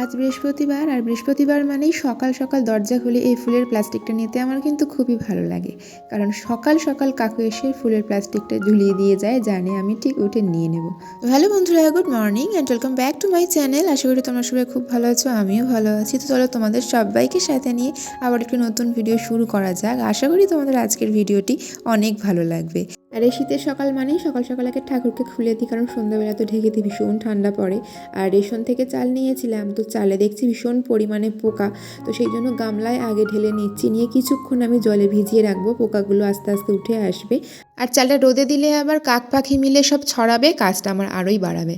আজ বৃহস্পতিবার আর বৃহস্পতিবার মানেই সকাল সকাল দরজা খুলে এই ফুলের প্লাস্টিকটা নিতে আমার কিন্তু খুবই ভালো লাগে। কারণ সকাল সকাল কাকু এসে ফুলের প্লাস্টিকটা ঝুলিয়ে দিয়ে যায়, জানে আমি ঠিক উঠে নিয়ে নেব। হ্যালো বন্ধুরা, good morning and welcome back to my channel. আশা করি তোমরা সবাই খুব ভালো আছো, আমিও ভালো আছি। তো চলো তোমাদের সবাইকে সাথে নিয়ে আবার একটু নতুন ভিডিও শুরু করা যাক। আশা করি তোমাদের আজকের ভিডিওটি অনেক ভালো লাগবে। আর এই শীতের সকাল মানেই সকাল সকাল আগে ঠাকুরকে খুলে দিই, কারণ সন্ধ্যাবেলা তো ঢেকে দিই, ভীষণ ঠান্ডা পড়ে। আর রেশন থেকে চাল নিয়েছিলাম, তো চালে দেখছি ভীষণ পরিমাণে পোকা, তো সেই জন্য গামলায় আগে ঢেলে নিচ্ছি, নিয়ে কিছুক্ষণ আমি জলে ভিজিয়ে রাখবো, পোকাগুলো আস্তে আস্তে উঠে আসবে। আর চালটা রোদে দিলে আবার কাক পাখি মিলে সব ছড়াবে, কাজটা আমার আরোই বাড়াবে।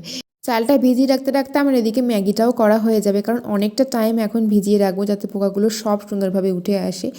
চালটা ভিজিয়ে রাখতে রাখতে আমার এদিকে ম্যাগিটাও করা হয়ে যাবে, কারণ অনেকটা টাইম এখন ভিজিয়ে রাখবো যাতে পোকাগুলো সব সুন্দরভাবে উঠে আসে।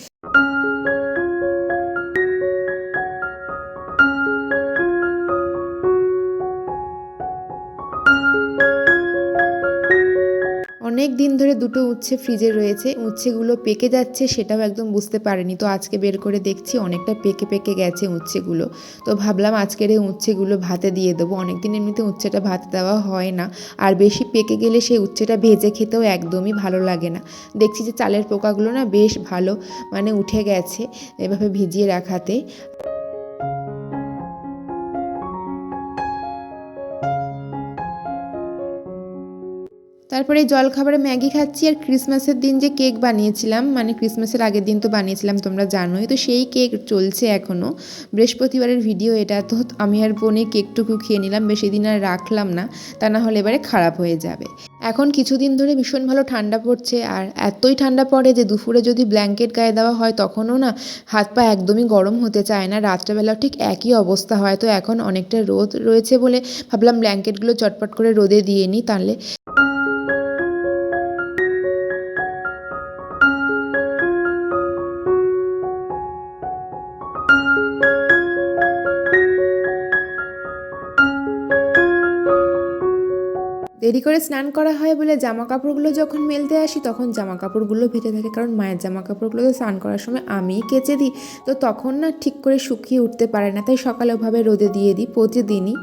অনেক দিন ধরে দুটো উচ্ছে ফ্রিজে রয়েছে, উচ্ছেগুলো পেকে যাচ্ছে সেটাও একদম বুঝতে পারিনি, তো আজকে বের করে দেখছি অনেকটা পেকে পেকে গেছে উচ্ছেগুলো। তো ভাবলাম আজকের এই উচ্ছেগুলো ভাতে দিয়ে দেবো, অনেকদিন এমনিতে উচ্ছেটা ভাতে দেওয়া হয় না, আর বেশি পেকে গেলে সেই উচ্ছেটা ভেজে খেতেও একদমই ভালো লাগে না। দেখছি যে চালের পোকাগুলো না বেশ ভালো উঠে গেছে এভাবে ভিজিয়ে রাখাতে। তারপরে জলখাবারে ম্যাগি খাচ্ছি, আর ক্রিসমাসের দিন যে কেক বানিয়েছিলাম, ক্রিসমাসের আগের দিন তো বানিয়েছিলাম তোমরা জানোই, তো সেই কেক চলছে এখনও। বৃহস্পতিবারের ভিডিও এটা, তো আমি আর বোনে কেকটুকু খেয়ে নিলাম, বেশি দিন আর রাখলাম না, তা না হলে এবারে খারাপ হয়ে যাবে। এখন কিছুদিন ধরে ভীষণ ভালো ঠান্ডা পড়ছে, আর এতই ঠান্ডা পড়ে যে দুপুরে যদি ব্ল্যাঙ্কেট গায়ে দেওয়া হয় তখনও না হাত পা একদমই গরম হতে চায় না, রাত্রেবেলাও ঠিক একই অবস্থা হয়। তো এখন অনেকটা রোদ রয়েছে বলে ভাবলাম ব্ল্যাঙ্কেটগুলো চটপট করে রোদে দিয়ে নিই, তাহলে দেরি করে স্নান করা হয় বলে জামা কাপড়গুলো যখন মেলতে আসি তখন জামা কাপড়গুলো ভিজে থাকে, কারণ মায়ের জামা কাপড়গুলো তো স্নান করার সময় আমিই কেচে দিই, তো তখন না ঠিক করে শুকিয়ে উঠতে পারে না, তাই সকালে ওভাবে রোদে দিয়ে দিই প্রতিদিনই।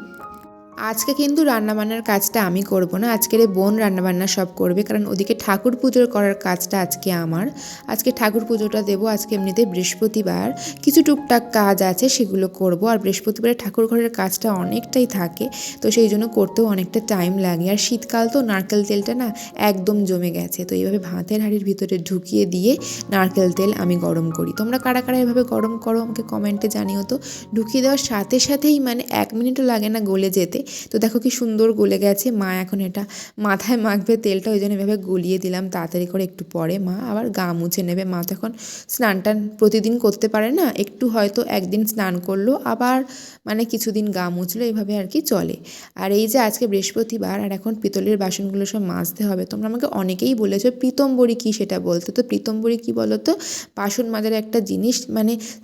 আজকে কিন্তু রান্নাবান্নার কাজটা আমি করব না, আজকের বোন রান্নাবান্না সব করবে, কারণ ওদিকে ঠাকুর পুজোর করার কাজটা আজকে আমার। আজকে ঠাকুর পুজোটা দেবো, আজকে এমনিতে বৃহস্পতিবার কিছু টুকটাক কাজ আছে সেগুলো করব, আর বৃহস্পতিবারে ঠাকুর ঘরের কাজটা অনেকটাই থাকে, তো সেই জন্য করতেও অনেকটা টাইম লাগে। আর শীতকাল তো নারকেল তেলটা না একদম জমে গেছে, তো এইভাবে ভাতের হাঁড়ির ভিতরে ঢুকিয়ে দিয়ে নারকেল তেল আমি গরম করি। তোমরা কারা কারা এভাবে গরম করো আমাকে কমেন্টে জানিও তো। ঢুকিয়ে দেওয়ার সাথে সাথেই 1 মিনিটও লাগে না গলে যেতে। তো দেখো কি সুন্দর গলে গেছে। মা এখন এটা মাথায় মাখবে তেলটা, ওই জন্য এভাবে গলিয়ে দিলাম তাড়াতাড়ি করে। একটু পরে মা আবার গা মুছে নেবে। মা তো এখন স্নান টান প্রতিদিন করতে পারে না, একটু হয়তো একদিন স্নান করলো আবার কিছুদিন গা মুছলো, এইভাবে আর কি চলে। আর এই যে আজকে বৃহস্পতিবার, আর এখন পিতলের বাসনগুলো সব মাজতে হবে। তোমরা আমাকে অনেকেই বলেছো পিতম্বরী কী সেটা বলতে, তো পিতম্বরী কী বলো তো, বাসন মাজার একটা জিনিস,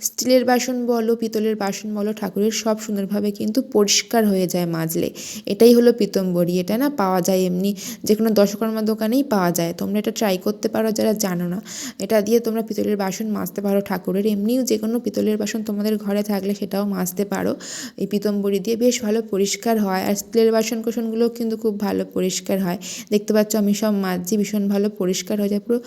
স্টিলের বাসন বলো পিতলের বাসন বলো, ঠাকুরের সব সুন্দরভাবে কিন্তু পরিষ্কার হয়ে যায় মাজলে। এটাই হলো পিতম্বরী। এটা না পাওয়া যায় এমনি যে কোনো দশকর্মা দোকানেই পাওয়া যায়, তোমরা এটা ট্রাই করতে পারো যারা জানো না। এটা দিয়ে তোমরা পিতলের বাসন মাজতে পারো ঠাকুরের, এমনিও যে কোনো পিতলের বাসন তোমাদের ঘরে থাকলে সেটাও মাজতে পারো। এই পিতম্বরী দিয়ে বেশ ভালো পরিষ্কার হয়, আর স্টিলের বাসন কোসনগুলোও কিন্তু খুব ভালো পরিষ্কার হয়। দেখতে পাচ্ছ আমি সব মাজছি, ভীষণ ভালো পরিষ্কার হয়ে যায় পুরো,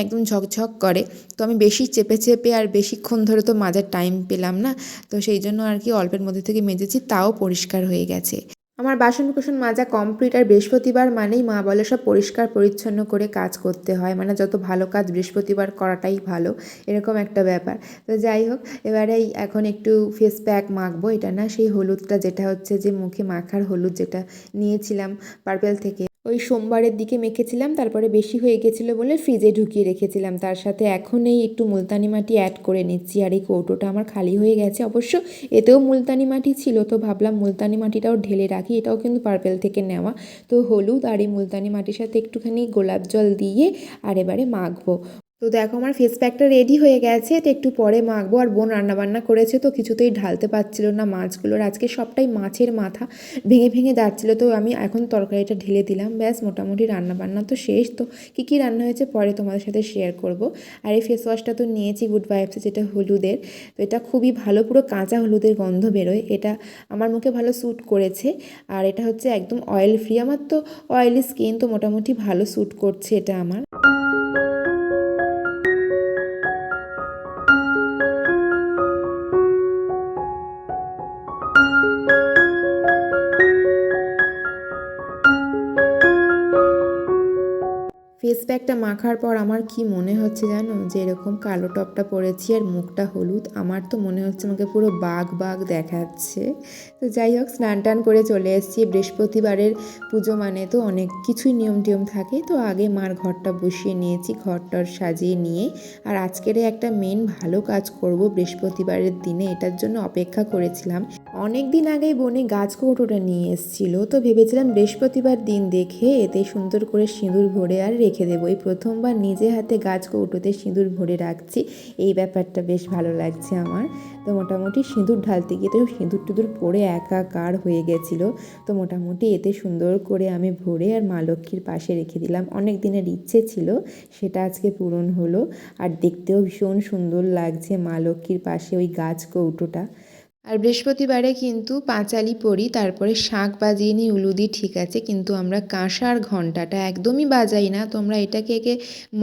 একদম ঝকঝক করে। তো আমি বেশি চেপে চেপে আর বেশিক্ষণ ধরে তো মাজার টাইম পেলাম না, তো সেই জন্য আর কি অল্পের মধ্যে থেকে মেজেছি, তাও পরিষ্কার হয়ে গেছে। আমার বাসন কুসন মাজা কমপ্লিট। আর বৃহস্পতিবার মানেই মা বলে সব পরিষ্কার পরিচ্ছন্ন করে কাজ করতে হয়, যত ভালো কাজ বৃহস্পতিবার করাটাই ভালো, এরকম একটা ব্যাপার। তো যাই হোক, এবারে এখন একটু ফেস প্যাক মাখবো। এটা না সেই হলুদটা, যেটা হচ্ছে যে মুখে মাখার হলুদ, যেটা নিয়েছিলাম পার্পেল থেকে, ওই সোমবারের দিকে মেখেছিলাম, তারপরে বেশি হয়ে গেছিলো বলে ফ্রিজে ঢুকিয়ে রেখেছিলাম। তার সাথে এখন এই একটু মুলতানি মাটি অ্যাড করে নিচ্ছি। আর এই কৌটোটা আমার খালি হয়ে গেছে, অবশ্য এতেও মুলতানি মাটি ছিল, তো ভাবলাম মুলতানি মাটিটাও ঢেলে রাখি। এটাও কিন্তু পার্পেল থেকে নেওয়া। তো হলুদ আর এই মুলতানি মাটির সাথে একটুখানি গোলাপ জল দিয়ে আর এবারে মাখবো। তো দেখো আমার ফেস প্যাকটা রেডি হয়ে গেছে, তো একটু পরে মাখবো। আর বোন রান্নাবান্না করেছে তো কিছুতেই ঢালতে পারছিল না মাছগুলোর, আজকে সবটাই মাছের মাথা ভেঙে ভেঙে যাচ্ছিলো। তো আমি এখন তরকারিটা ঢেলে দিলাম, ব্যাস মোটামুটি রান্নাবান্না তো শেষ। তো কী কী রান্না হয়েছে পরে তোমাদের সাথে শেয়ার করব। আর এই ফেস ওয়াশটা তো নিয়েছি গুড ভাইবসে, যেটা হলুদের। তো এটা খুবই ভালো, পুরো কাঁচা হলুদের গন্ধ বেরোয়, এটা আমার মুখে ভালো স্যুট করেছে। আর এটা হচ্ছে একদম অয়েল ফ্রি, আমার তো অয়েলি স্কিন, তো মোটামুটি ভালো স্যুট করছে এটা আমার। ফেস প্যাকটা মাখার পর আমার কি মনে হচ্ছে জানো, যে এরকম কালো টপটা পরেছি আর মুখটা হলুদ, আমার তো মনে হচ্ছে আমাকে পুরো বাঘ বাঘ দেখাচ্ছে। তো যাই হোক, স্নান টান করে চলে এসেছি। বৃহস্পতিবারের পুজো মানে তো অনেক কিছুই নিয়ম টিয়ম থাকে, তো আগে মার ঘরটা বসিয়ে নিয়েছি, ঘরটার সাজিয়ে নিয়ে। আর আজকের একটা মেন ভালো কাজ করব বৃহস্পতিবারের দিনে, এটার জন্য অপেক্ষা করেছিলাম। অনেক দিন আগেই বনে গাছ কৌটোটা নিয়ে এসেছিল, তো ভেবেছিলাম বৃহস্পতিবার দিন দেখে এতে সুন্দর করে সিঁদুর ভরে আর রেখে দেবো। এই প্রথমবার নিজে হাতে গাছ কৌটোতে সিঁদুর ভরে রাখছি, এই ব্যাপারটা বেশ ভালো লাগছে আমার। তো মোটামুটি সিঁদুর ঢালতে গিয়ে তো সিঁদুর টুদুর পরে একাকার হয়ে গেছিলো। তো মোটামুটি এতে সুন্দর করে আমি ভরে আর মা লক্ষ্মীর পাশে রেখে দিলাম। অনেক দিনের ইচ্ছে ছিল, সেটা আজকে পূরণ হলো। আর দেখতেও ভীষণ সুন্দর লাগছে মা লক্ষ্মীর পাশে ওই গাছ কৌটোটা। আর বৃহস্পতিবারে কিন্তু পাঁচালি পড়ি, তারপরে শাঁখ বাজিয়ে নিই, উলুদি ঠিক আছে, কিন্তু আমরা কাঁসার ঘণ্টাটা একদমই বাজাই না। তোমরা এটাকে কে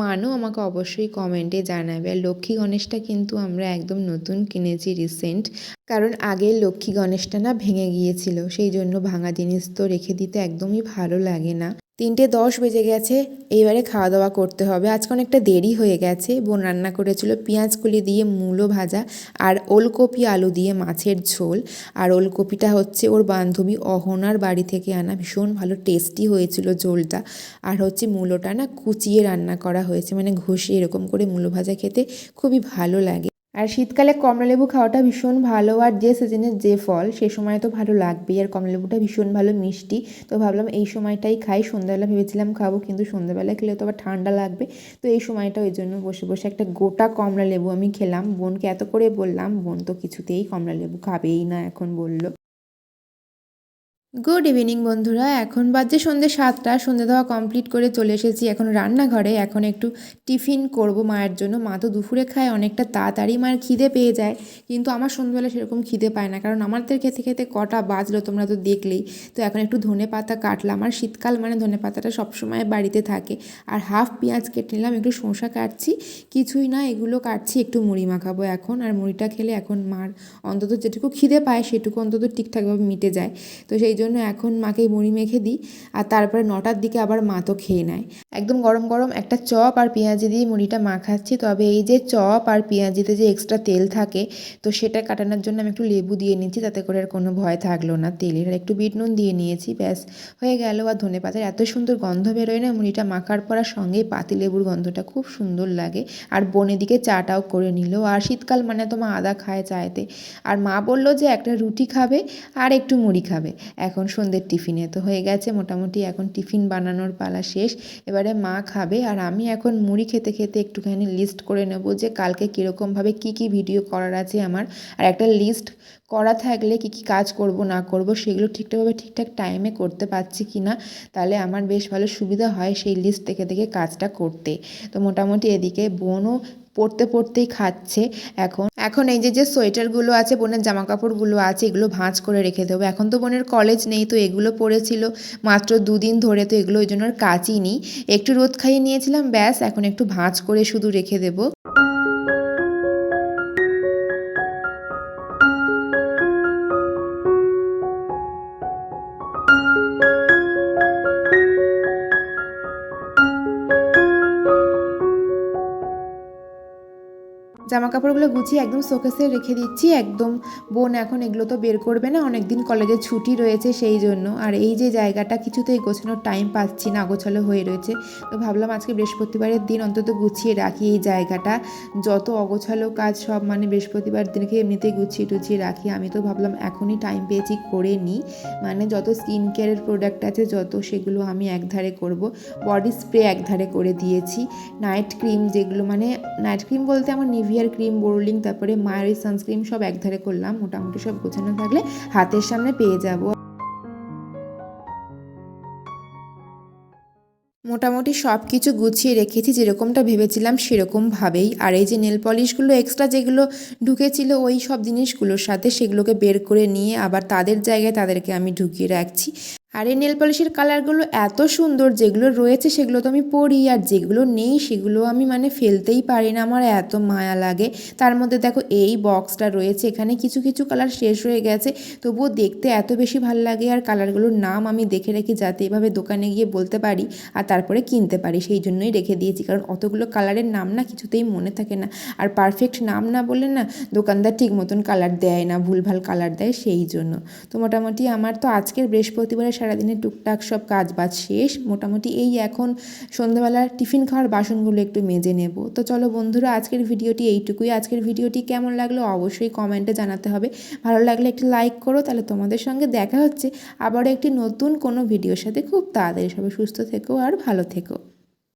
মানো আমাকে অবশ্যই কমেন্টে জানাবে। আর লক্ষ্মী গণেশটা কিন্তু আমরা একদম নতুন কিনেছি রিসেন্ট, কারণ আগে লক্ষ্মী গণেশটা না ভেঙে গিয়েছিল, সেই জন্য ভাঙা জিনিস তো রেখে দিতে একদমই ভালো লাগে না। 3:10 বেজে গেছে, এইবারে খাওয়া দাওয়া করতে হবে। আজকে অনেকটা দেরি হয়ে গেছে। বোন রান্না করেছিল পেঁয়াজ কলি দিয়ে মূলো ভাজা আর ওলকপি আলু দিয়ে মাছের ঝোল। আর ওলকপিটা হচ্ছে ওর বান্ধবী অহনার বাড়ি থেকে আনা, ভীষণ ভালো টেস্টি হয়েছিল ঝোলটা। আর হচ্ছে মূলোটা না কুচিয়ে রান্না করা হয়েছে, মানে ঘষে এরকম করে মূলো ভাজা খেতে খুবই ভালো লাগে। আর শীতকালে কমলালেবু খাওয়াটা ভীষণ ভালো, আর যে সিজনের যে ফল সে সময় তো ভালো লাগবেই। আর কমলালেবুটা ভীষণ ভালো মিষ্টি, তো ভাবলাম এই সময়টাই খাই। সন্ধ্যাবেলা ভেবেছিলাম খাবো, কিন্তু সন্ধ্যাবেলা খেলে তো আবার ঠান্ডা লাগবে। তো এই সময়টা ওই জন্য বসে বসে একটা গোটা কমলালেবু আমি খেলাম। বোনকে এত করে বললাম, বোন তো কিছুতেই কমলালেবু খাবেই না, এখন বলল। গুড ইভিনিং বন্ধুরা, এখন বাজে সন্ধ্যে 7টা। সন্ধ্যে দেওয়া কমপ্লিট করে চলে এসেছি এখন রান্নাঘরে। এখন একটু টিফিন করব মায়ের জন্য। মা তো দুপুরে খায় অনেকটা তাড়াতাড়ি, মায়ের খিদে পেয়ে যায়, কিন্তু আমার সন্ধ্যাবেলা সেরকম খিদে পায় না, কারণ আমাদের খেতে খেতে কটা বাজলো তোমরা তো দেখলেই। তো এখন একটু ধনে পাতা কাটলাম, আর শীতকাল মানে ধনে পাতাটা সবসময় বাড়িতে থাকে। আর হাফ পেঁয়াজ কেটে নিলাম, একটু শসা কাটছি, কিছুই না এগুলো কাটছি, একটু মুড়ি মাখাবো এখন। আর মুড়িটা খেলে এখন মার অন্তত যেটুকু খিদে পায় সেটুকু অন্তত ঠিকঠাকভাবে মিটে যায়। তো সেই জন্য এখন মাকে মুড়ি মেখে দিই, আর তারপরে 9টার দিকে আবার মা তো খেয়ে নেয়। একদম গরম গরম একটা চপ আর পেঁয়াজি দিয়ে মুড়িটা মাখাচ্ছি। তবে এই যে চপ আর পেঁয়াজিতে যে এক্সট্রা তেল থাকে, তো সেটা কাটানোর জন্য আমি একটু লেবু দিয়ে নিচ্ছি, তাতে করে আর কোনো ভয় থাকলো না তেলের। আর একটু বিট নুন দিয়ে নিয়েছি, ব্যাস হয়ে গেল। আর ধনে পাতার এত সুন্দর গন্ধ বেরোয় না মুড়িটা মাখার পর, সঙ্গেই পাতিলেবুর গন্ধটা খুব সুন্দর লাগে। আর বোনের দিকে চাটাও করে নিল। আর শীতকাল মানে তো মা আদা খায় চায়েতে। আর মা বলল যে একটা রুটি খাবে আর একটু মুড়ি খাবে এখন সন্ধ্যের টিফিনে। তো হয়ে গেছে মোটামুটি, এখন টিফিন বানানোর পালা শেষ। এবারে মা খাবে, আর আমি এখন মুড়ি খেতে খেতে একটুখানি লিস্ট করে নেব যে কালকে কীরকমভাবে কী কী ভিডিও করার আছে আমার। আর একটা লিস্ট করা থাকলে কী কী কাজ করব না করব সেগুলো ঠিকঠাকভাবে ঠিকঠাক টাইমে করতে পারছি কি না, তাহলে আমার বেশ ভালো সুবিধা হয় সেই লিস্ট দেখে দেখে কাজটা করতে। তো মোটামুটি এদিকে বোনও পড়তে পড়তেই খাচ্ছে। এখন এখন এই যে যে সোয়েটারগুলো আছে, বোনের জামা কাপড়গুলো আছে, এগুলো ভাঁজ করে রেখে দেবো। এখন তো বোনের কলেজ নেই, তো এগুলো পড়েছিল মাত্র 2 দিন ধরে, তো এগুলো ওই জন্য আর কাচই নি। একটু রোদ খাইয়ে নিয়েছিলাম, ব্যাস এখন একটু ভাঁজ করে শুধু রেখে দেবো। জামা কাপড়গুলো গুছিয়ে একদম শোকেসে রেখে দিচ্ছি। একদম বোন এখন এগুলো তো বের করবে না, অনেক দিন কলেজে ছুটি রয়েছে সেই জন্য। আর এই যে জায়গাটা কিছুতেই গোছানোর টাইম পাচ্ছি না, অগোছালো হয়ে রয়েছে। তো ভাবলাম আজকে বৃহস্পতিবারের দিন অন্তত গুছিয়ে রাখি এই জায়গাটা। যত অগোছালো কাজ সব মানে বৃহস্পতিবার দিনকে এমনিতেই গুছিয়ে টুছিয়ে রাখি। আমি তো ভাবলাম এখনই টাইম পেয়েছি করে নিই, মানে যত স্কিন কেয়ারের প্রোডাক্ট আছে যত সেগুলো আমি একধারে করব। বডি স্প্রে একধারে করে দিয়েছি। নাইট ক্রিম যেগুলো মানে নাইট ক্রিম বলতে আমার নিভিয়ার ক্রিম, বোরলিং, তারপরে মায়ের সানস্ক্রিন সব একধারে করলাম। মোটামুটি সব গোছানো থাকলে হাতের সামনে পেয়ে যাব। মোটামুটি সব কিছু গুছিয়ে রেখেছি, যেরকমটা ভেবেছিলাম সেরকমভাবেই। আর এই যে নেল পলিশগুলো এক্সট্রা যেগুলো ঢুকেছিল ওই সব জিনিসগুলোর সাথে, সেগুলোকে বের করে নিয়ে আবার তাদের জায়গায় তাদেরকে আমি ঢুকিয়ে রাখছি। আর এই নেল পলিশের কালারগুলো এত সুন্দর, যেগুলো রয়েছে সেগুলো তো আমি পরি, আর যেগুলো নেই সেগুলো আমি মানে ফেলতেই পারি না, আমার এত মায়া লাগে। তার মধ্যে দেখো এই বক্সটা রয়েছে, এখানে কিছু কিছু কালার শেষ হয়ে গেছে, তবুও দেখতে এত বেশি ভালো লাগে। আর কালারগুলোর নাম আমি দেখে রাখি যাতে এভাবে দোকানে গিয়ে বলতে পারি আর তারপরে কিনতে পারি, সেই জন্যই রেখে দিয়েছি। কারণ অতগুলো কালারের নাম না কিছুতেই মনে থাকে না, আর পারফেক্ট নাম না বললে না দোকানদার ঠিক মতন কালার দেয় না, ভুলভাল কালার দেয়, সেই জন্য। তো মোটামুটি আমার তো আজকের বৃহস্পতিবারের সারাদিনে টুকটাক সব কাজ বাজ শেষ। মোটামুটি এই এখন সন্ধ্যাবেলা টিফিন খাওয়ার বাসনগুলো একটু মেজে নেব। তো চলো বন্ধুরা, আজকের ভিডিওটি এইটুকুই। আজকের ভিডিওটি কেমন লাগলো অবশ্যই কমেন্টে জানাতে হবে। ভালো লাগলে একটি লাইক করো, তাহলে তোমাদের সঙ্গে দেখা হচ্ছে আবারও একটি নতুন কোনো ভিডিওর সাথে খুব তাড়াতাড়ি। সবাই সুস্থ থেকো আর ভালো থেকো।